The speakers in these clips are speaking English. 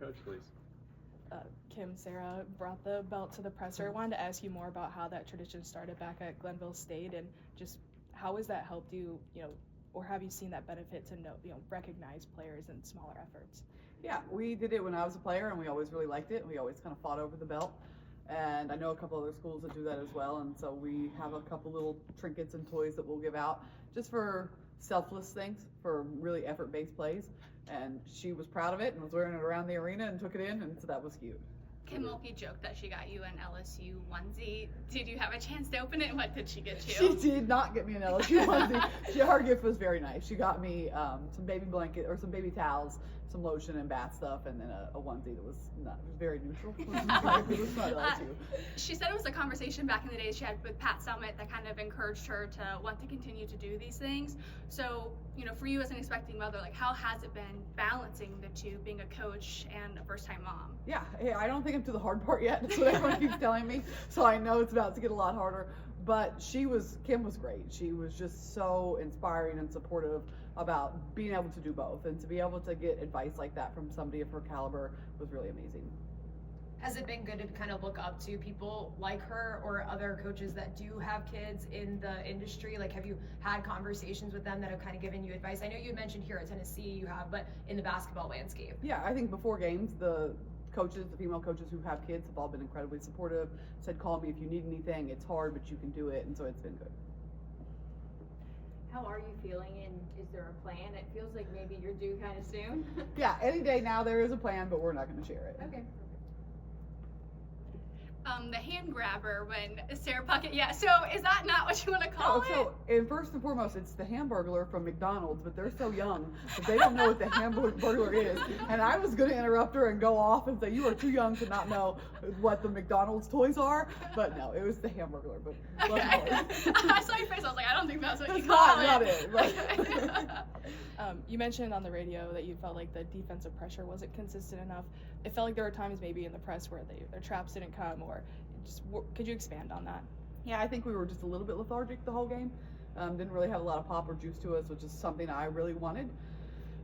coach, please. Sarah brought the belt to the presser. I wanted to ask you more about how that tradition started back at Glenville State, and just how has that helped you, or have you seen that benefit to recognize players in smaller efforts? Yeah, we did it when I was a player, and we always really liked it. We always kind of fought over the belt, and I know a couple other schools that do that as well, and so we have a couple little trinkets and toys that we'll give out just for selfless things, for really effort-based plays, and she was proud of it and was wearing it around the arena and took it in, and so that was cute. Kim Mulkey joked that she got you an LSU onesie. Did you have a chance to open it? What did she get you? She did not get me an LSU onesie. Her gift was very nice. She got me some baby blanket or some baby towels, some lotion and bath stuff, and then a onesie that was very neutral. It was not LSU. She said it was a conversation back in the days she had with Pat Summitt that kind of encouraged her to want to continue to do these things. So, for you as an expecting mother, like, how has it been balancing the two, being a coach and a first-time mom? Yeah, I don't think I'm to the hard part yet. That's what everyone keeps telling me. So I know it's about to get a lot harder. But Kim was great. She was just so inspiring and supportive about being able to do both. And to be able to get advice like that from somebody of her caliber was really amazing. Has it been good to kind of look up to people like her or other coaches that do have kids in the industry? Like, have you had conversations with them that have kind of given you advice? I know you mentioned here at Tennessee you have, but in the basketball landscape. Yeah, I think before games, the female coaches who have kids have all been incredibly supportive, said call me if you need anything, it's hard, but you can do it, and so it's been good. How are you feeling, and is there a plan? It feels like maybe you're due kind of soon. Yeah, any day now there is a plan, but we're not going to share it. Okay. The hand grabber when Sarah Puckett, so is that not what you want to call it? So, and first and foremost, it's the Hamburglar from McDonald's, but they're so young that they don't know what the Hamburglar is. And I was going to interrupt her and go off and say, you are too young to not know what the McDonald's toys are, but no, it was the Hamburglar. But I saw your face, I was like, I don't think that's what you that's call not it. it. Right. You mentioned on the radio that you felt like the defensive pressure wasn't consistent enough. It felt like there were times maybe in the press where their traps didn't come, or could you expand on that? Yeah, I think we were just a little bit lethargic the whole game. Didn't really have a lot of pop or juice to us, which is something I really wanted.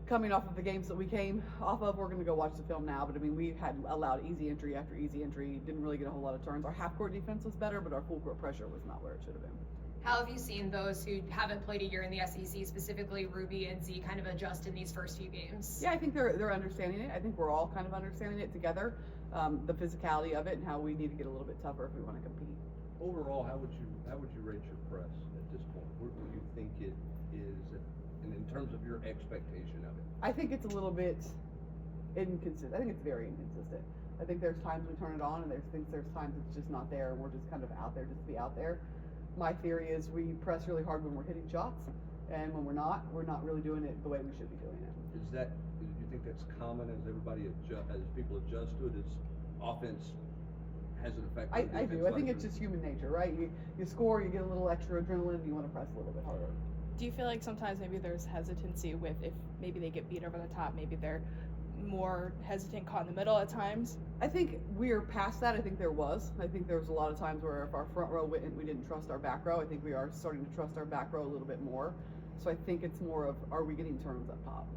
Coming off of the games that we came off of, we're going to go watch the film now, but I mean, we had allowed easy entry after easy entry, didn't really get a whole lot of turns. Our half-court defense was better, but our full-court pressure was not where it should have been. How have you seen those who haven't played a year in the SEC, specifically Ruby and Z, kind of adjust in these first few games? Yeah, I think they're understanding it. I think we're all kind of understanding it together, the physicality of it and how we need to get a little bit tougher if we want to compete. Overall, how would you rate your press at this point? Where do you think it is, and in terms of your expectation of it? I think it's a little bit inconsistent. I think it's very inconsistent. I think there's times we turn it on, and there's times it's just not there, and we're just kind of out there just to be out there. My theory is we press really hard when we're hitting shots, and when we're not really doing it the way we should be doing it. Do you think that's common as people adjust to it? As offense has an effect on defense? I do. I think it's just human nature, right? You score, you get a little extra adrenaline, you want to press a little bit harder. Do you feel like sometimes maybe there's hesitancy with, if maybe they get beat over the top, maybe they're more hesitant, caught in the middle at times? I think we're past that. I think there was a lot of times where if our front row went and we didn't trust our back row. I think we are starting to trust our back row a little bit more. So I think it's more of, are we getting turns up top?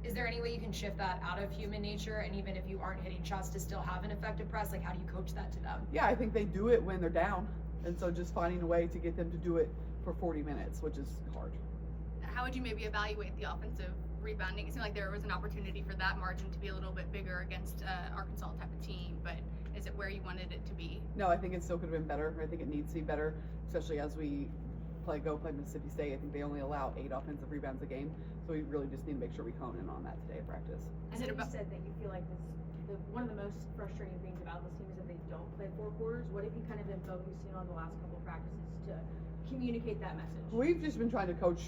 Is there any way you can shift that out of human nature, and even if you aren't hitting shots, to still have an effective press? Like, how do you coach that to them? Yeah, I think they do it when they're down. And so just finding a way to get them to do it for 40 minutes, which is hard. How would you maybe evaluate the offensive rebounding? It seemed like there was an opportunity for that margin to be a little bit bigger against Arkansas type of team, but is it where you wanted it to be? No, I think it still could have been better. I think it needs to be better, especially as we play Mississippi State. I think they only allow 8 offensive rebounds a game, so we really just need to make sure we hone in on that today at practice. I know you said that you feel like one of the most frustrating things about this team is that they don't play 4 quarters. What have you kind of been focusing on the last couple of practices to communicate that message? We've just been trying to coach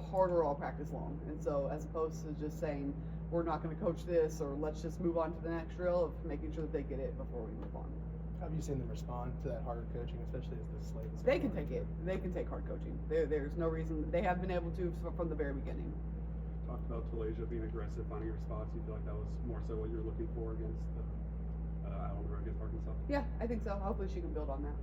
harder all practice long, and so as opposed to just saying we're not going to coach this or let's just move on to the next drill, of making sure that they get it before we move on. How have you seen them respond to that harder coaching, especially as the slate is? They can take it. They can take hard coaching. There's no reason they have been able to from the very beginning. Talked about Talasia being aggressive, finding your spots. You feel like that was more so what you were looking for against against Arkansas? Yeah, I think so. Hopefully she can build on that.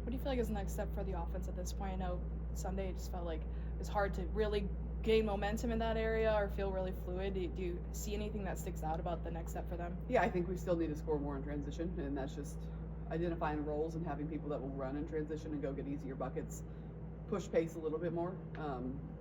What do you feel like is the next step for the offense at this point? I know Sunday it just felt like it was hard to really gain momentum in that area or feel really fluid? Do you see anything that sticks out about the next step for them? Yeah, I think we still need to score more in transition, and that's just identifying roles and having people that will run in transition and go get easier buckets, push pace a little bit more,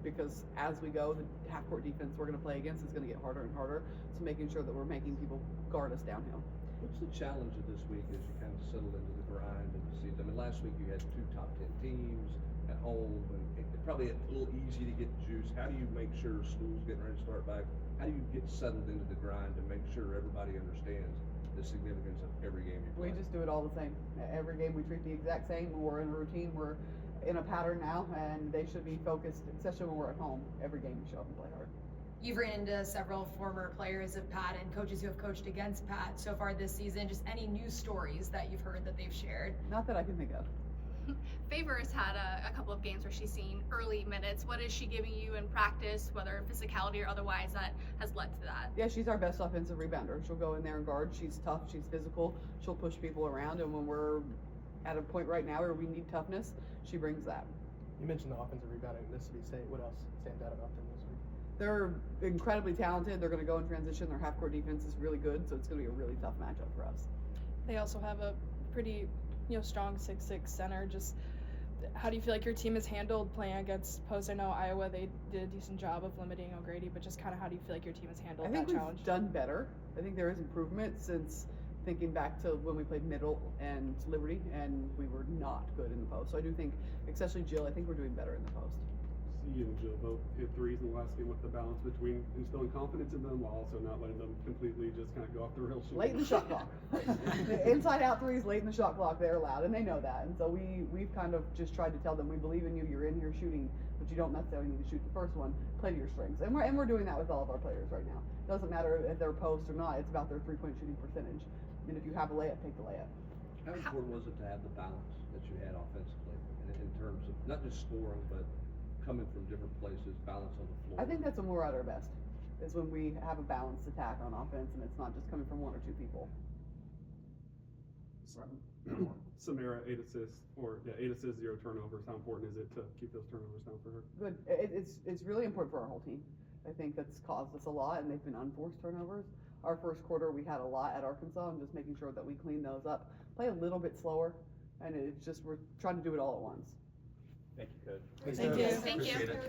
because as we go, the half-court defense we're going to play against is going to get harder and harder, so making sure that we're making people guard us downhill. What's the challenge of this week as you kind of settle into the grind and the season? I mean, last week you had 2 top 10 teams at home, and it probably a little easy to get the juice. How do you make sure school's getting ready to start back? How do you get settled into the grind and make sure everybody understands the significance of every game you play? We just do it all the same. Every game we treat the exact same. When we're in a routine, we're in a pattern now, and they should be focused, especially when we're at home. Every game we show up and play hard. You've ran into several former players of Pat and coaches who have coached against Pat so far this season. Just any news stories that you've heard that they've shared? Not that I can think of. Favor's had a couple of games where she's seen early minutes. What is she giving you in practice, whether physicality or otherwise, that has led to that? Yeah, she's our best offensive rebounder. She'll go in there and guard. She's tough. She's physical. She'll push people around. And when we're at a point right now where we need toughness, she brings that. You mentioned the offensive rebounding in Mississippi State. What else stands out about them this week? They're incredibly talented. They're going to go in transition. Their half-court defense is really good, so it's going to be a really tough matchup for us. They also have a pretty, strong 6'6" center. Just how do you feel like your team has handled playing against post? I know Iowa, they did a decent job of limiting O'Grady, but just kind of how do you feel like your team has handled that challenge? We've done better. I think there is improvement since thinking back to when we played Middle and Liberty, and we were not good in the post. So I do think, especially Jill, I think we're doing better in the post. You and Jill both hit threes in the last game. With the balance between instilling confidence in them while also not letting them completely just kind of go off the rails? Late in the shot clock. The inside out threes late in the shot clock, they're allowed, and they know that. And so we've kind of just tried to tell them, we believe in you, you're in here shooting, but you don't necessarily need to shoot the first one. Play to your strengths. And we're doing that with all of our players right now. It doesn't matter if they're post or not, it's about their 3-point shooting percentage. And if you have a layup, take the layup. How important was it to have the balance that you had offensively in terms of not just scoring, but coming from different places, balance on the floor? I think that's when we're at our best, is when we have a balanced attack on offense and it's not just coming from 1 or 2 people. Samara, 8 assists, 0 turnovers. How important is it to keep those turnovers down for her? Good. It's really important for our whole team. I think that's caused us a lot, and they've been unforced turnovers. Our first quarter, we had a lot at Arkansas, and just making sure that we clean those up. Play a little bit slower, and it's just we're trying to do it all at once. Thank you, Coach. Thank you. Thank you. Appreciate it.